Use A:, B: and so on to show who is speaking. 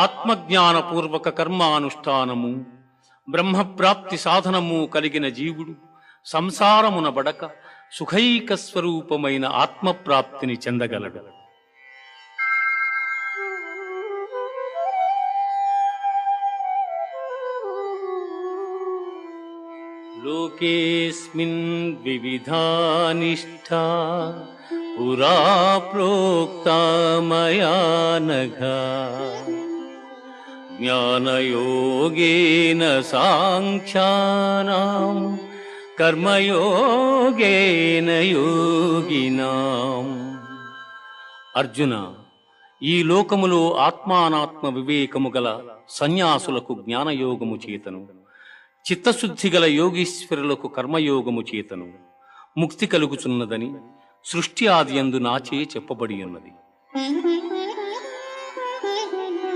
A: ఆత్మజ్ఞానపూర్వక కర్మానుష్ఠానము బ్రహ్మప్రాప్తి సాధనము కలిగిన జీవుడు సంసారమున బడక సుఖైక స్వరూపమైన ఆత్మప్రాప్తిని చెందగలడు. లోకేస్మిన్ వివిధా నిష్ఠా పురా ప్రోక్తా మయా నఘ జ్ఞానయోగేన సాంఖ్యానాం కర్మయోగేన యోగినాం. అర్జున, ఈ లోకములో ఆత్మానాత్మ వివేకము గల సన్యాసులకు జ్ఞానయోగము చేతను, చిత్తశుద్ధి గల యోగీశ్వరులకు కర్మయోగము చేతను ముక్తి కలుగుచున్నదని సృష్టి ఆదియందు నాచే చెప్పబడి ఉన్నది.